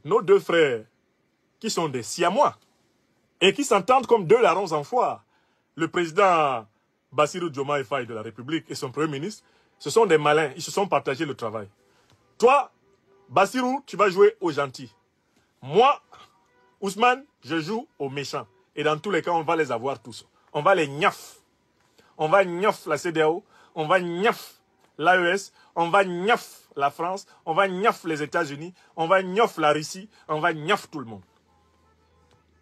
nos deux frères, qui sont des Siamois, et qui s'entendent comme deux larrons en foire, le président Bassirou Diomaye Faye de la République et son premier ministre, ce sont des malins, ils se sont partagés le travail. Toi, Bassirou, tu vas jouer aux gentils. Moi, Ousmane, je joue aux méchants. Et dans tous les cas, on va les avoir tous. On va les gnaff. On va gnaff la CEDEAO, on va gnaff l'AES, on va gnaff la France, on va gnaff les États-Unis, on va gnaff la Russie, on va gnaff tout le monde.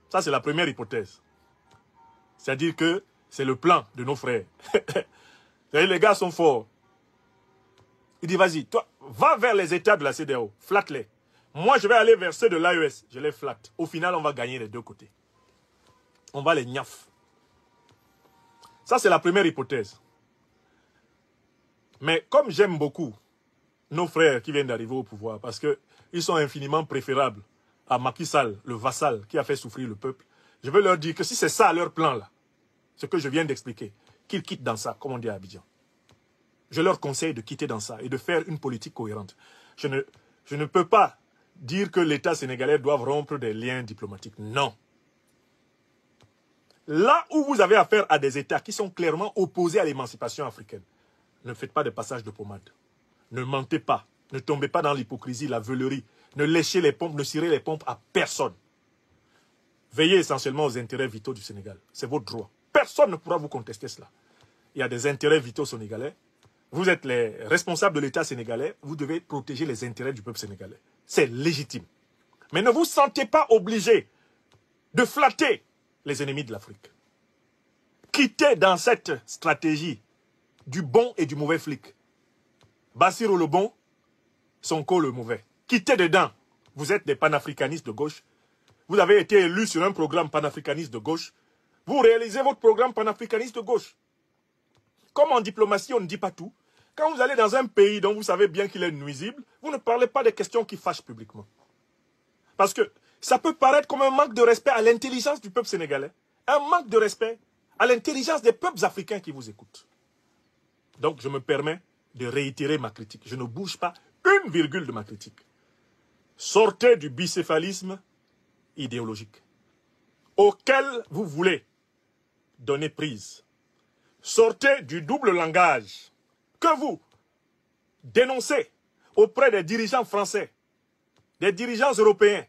Ça, c'est la première hypothèse. C'est-à-dire que c'est le plan de nos frères. Les gars sont forts. Il dit, vas-y, toi, va vers les États de la CEDEAO, flatte-les. Moi, je vais aller vers ceux de l'AES, je les flatte. Au final, on va gagner les deux côtés. On va les gnaff. Ça, c'est la première hypothèse. Mais comme j'aime beaucoup nos frères qui viennent d'arriver au pouvoir, parce qu'ils sont infiniment préférables à Macky Sall, le vassal qui a fait souffrir le peuple, je veux leur dire que si c'est ça leur plan là, ce que je viens d'expliquer, qu'ils quittent dans ça, comme on dit à Abidjan. Je leur conseille de quitter dans ça et de faire une politique cohérente. Je ne peux pas dire que l'État sénégalais doit rompre des liens diplomatiques. Non. Là où vous avez affaire à des États qui sont clairement opposés à l'émancipation africaine, ne faites pas de passage de pommade. Ne mentez pas. Ne tombez pas dans l'hypocrisie, la veulerie. Ne léchez les pompes, ne cirez les pompes à personne. Veillez essentiellement aux intérêts vitaux du Sénégal. C'est votre droit. Personne ne pourra vous contester cela. Il y a des intérêts vitaux sénégalais. Vous êtes les responsables de l'État sénégalais. Vous devez protéger les intérêts du peuple sénégalais. C'est légitime. Mais ne vous sentez pas obligé de flatter les ennemis de l'Afrique. Quittez dans cette stratégie du bon et du mauvais flic. Bassirou le bon, Sonko le mauvais. Quittez dedans. Vous êtes des panafricanistes de gauche. Vous avez été élus sur un programme panafricaniste de gauche. Vous réalisez votre programme panafricaniste de gauche. Comme en diplomatie, on ne dit pas tout. Quand vous allez dans un pays dont vous savez bien qu'il est nuisible, vous ne parlez pas des questions qui fâchent publiquement. Parce que ça peut paraître comme un manque de respect à l'intelligence du peuple sénégalais. Un manque de respect à l'intelligence des peuples africains qui vous écoutent. Donc je me permets de réitérer ma critique. Je ne bouge pas une virgule de ma critique. Sortez du bicéphalisme idéologique auquel vous voulez donner prise. Sortez du double langage que vous dénoncez auprès des dirigeants français, des dirigeants européens,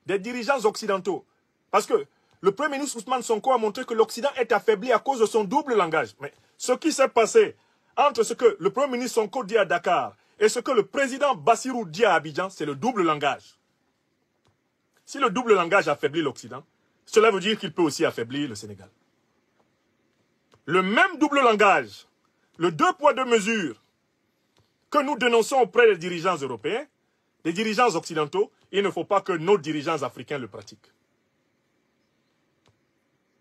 des dirigeants occidentaux. Parce que le Premier ministre Ousmane Sonko a montré que l'Occident est affaibli à cause de son double langage. Mais ce qui s'est passé entre ce que le Premier ministre Sonko dit à Dakar et ce que le président Bassirou dit à Abidjan, c'est le double langage. Si le double langage affaiblit l'Occident, cela veut dire qu'il peut aussi affaiblir le Sénégal. Le même double langage, le 2 poids 2 mesures que nous dénonçons auprès des dirigeants européens, des dirigeants occidentaux, il ne faut pas que nos dirigeants africains le pratiquent.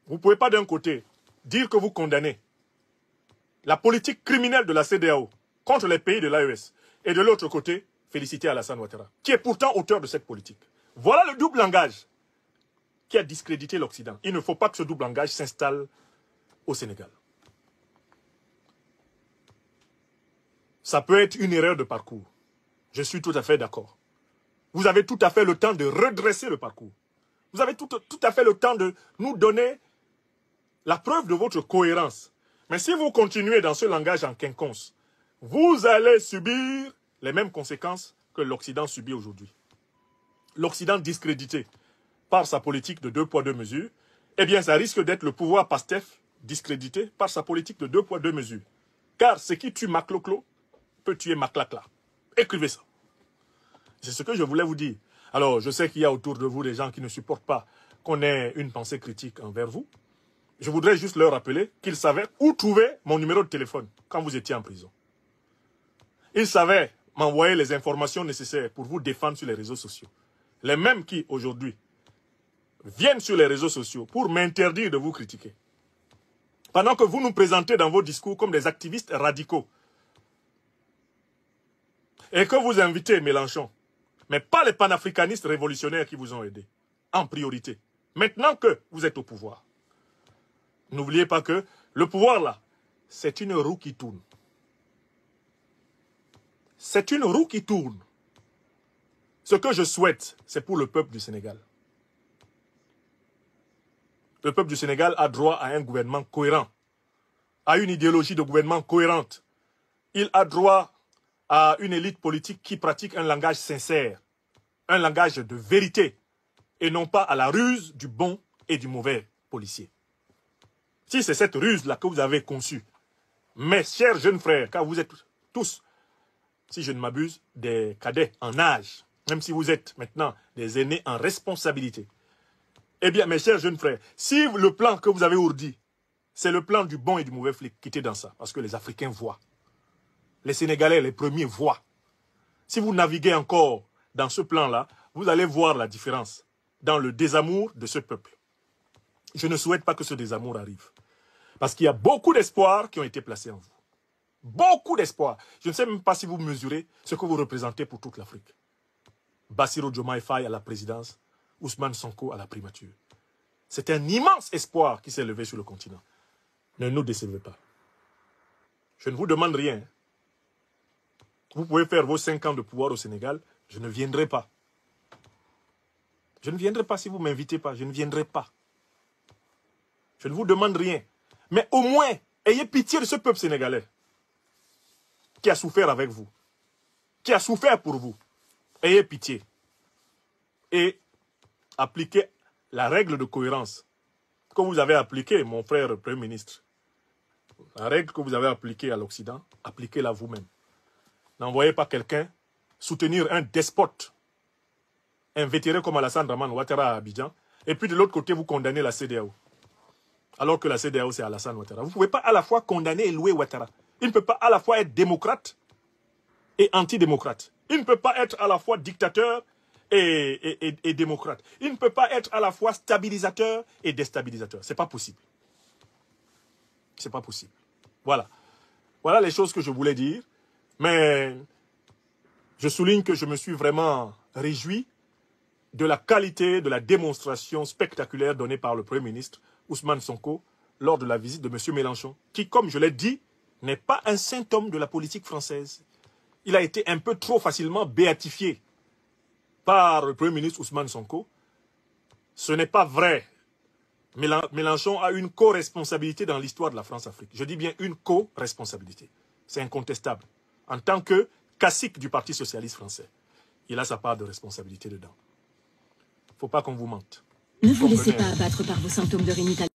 Vous ne pouvez pas d'un côté dire que vous condamnez la politique criminelle de la CEDEAO contre les pays de l'AES et de l'autre côté, féliciter Alassane Ouattara, qui est pourtant auteur de cette politique. Voilà le double langage qui a discrédité l'Occident. Il ne faut pas que ce double langage s'installe au Sénégal. Ça peut être une erreur de parcours. Je suis tout à fait d'accord. Vous avez tout à fait le temps de redresser le parcours. Vous avez tout à fait le temps de nous donner la preuve de votre cohérence. Mais si vous continuez dans ce langage en quinconce, vous allez subir les mêmes conséquences que l'Occident subit aujourd'hui. L'Occident discrédité par sa politique de 2 poids 2 mesures, eh bien ça risque d'être le pouvoir PASTEF discrédité par sa politique de 2 poids 2 mesures. Car ce qui tue Macloclo peut tuer Maclacla. Écrivez ça. C'est ce que je voulais vous dire. Alors, je sais qu'il y a autour de vous des gens qui ne supportent pas qu'on ait une pensée critique envers vous. Je voudrais juste leur rappeler qu'ils savaient où trouver mon numéro de téléphone quand vous étiez en prison. Ils savaient m'envoyer les informations nécessaires pour vous défendre sur les réseaux sociaux. Les mêmes qui, aujourd'hui, viennent sur les réseaux sociaux pour m'interdire de vous critiquer. Pendant que vous nous présentez dans vos discours comme des activistes radicaux. Et que vous invitez Mélenchon. Mais pas les panafricanistes révolutionnaires qui vous ont aidé. En priorité. Maintenant que vous êtes au pouvoir. N'oubliez pas que le pouvoir là, c'est une roue qui tourne. C'est une roue qui tourne. Ce que je souhaite, c'est pour le peuple du Sénégal. Le peuple du Sénégal a droit à un gouvernement cohérent, à une idéologie de gouvernement cohérente. Il a droit à une élite politique qui pratique un langage sincère, un langage de vérité, et non pas à la ruse du bon et du mauvais policier. Si c'est cette ruse-là que vous avez conçue, mes chers jeunes frères, car vous êtes tous, si je ne m'abuse, des cadets en âge, même si vous êtes maintenant des aînés en responsabilité, eh bien, mes chers jeunes frères, si le plan que vous avez ourdi, c'est le plan du bon et du mauvais flic, quittez dans ça, parce que les Africains voient. Les Sénégalais, les premiers, voient. Si vous naviguez encore dans ce plan-là, vous allez voir la différence dans le désamour de ce peuple. Je ne souhaite pas que ce désamour arrive. Parce qu'il y a beaucoup d'espoirs qui ont été placés en vous. Beaucoup d'espoirs. Je ne sais même pas si vous mesurez ce que vous représentez pour toute l'Afrique. Bassirou Diomaye Faye à la présidence, Ousmane Sonko à la primature. C'est un immense espoir qui s'est levé sur le continent. Ne nous décevez pas. Je ne vous demande rien. Vous pouvez faire vos 5 ans de pouvoir au Sénégal, je ne viendrai pas. Je ne viendrai pas si vous ne m'invitez pas, je ne viendrai pas. Je ne vous demande rien. Mais au moins, ayez pitié de ce peuple sénégalais qui a souffert avec vous, qui a souffert pour vous. Ayez pitié. Et appliquez la règle de cohérence que vous avez appliquée, mon frère Premier ministre. La règle que vous avez appliquée à l'Occident, appliquez-la vous-même. N'envoyez pas quelqu'un soutenir un despote, un vétéran comme Alassane Dramane Ouattara à Abidjan, et puis de l'autre côté, vous condamnez la CEDEAO. Alors que la CEDEAO, c'est Alassane Ouattara. Vous ne pouvez pas à la fois condamner et louer Ouattara. Il ne peut pas à la fois être démocrate et antidémocrate. Il ne peut pas être à la fois dictateur et démocrate. Il ne peut pas être à la fois stabilisateur et déstabilisateur. Ce n'est pas possible. Ce n'est pas possible. Voilà. Voilà les choses que je voulais dire. Mais je souligne que je me suis vraiment réjoui de la qualité, de la démonstration spectaculaire donnée par le Premier ministre Ousmane Sonko lors de la visite de M. Mélenchon, qui, comme je l'ai dit, n'est pas un saint homme de la politique française. Il a été un peu trop facilement béatifié par le Premier ministre Ousmane Sonko. Ce n'est pas vrai. Mélenchon a une co-responsabilité dans l'histoire de la France-Afrique. Je dis bien une co-responsabilité. C'est incontestable. En tant que cacique du Parti socialiste français, il a sa part de responsabilité dedans. Il ne faut pas qu'on vous mente. Ne vous laissez pas abattre par vos symptômes de rhinite.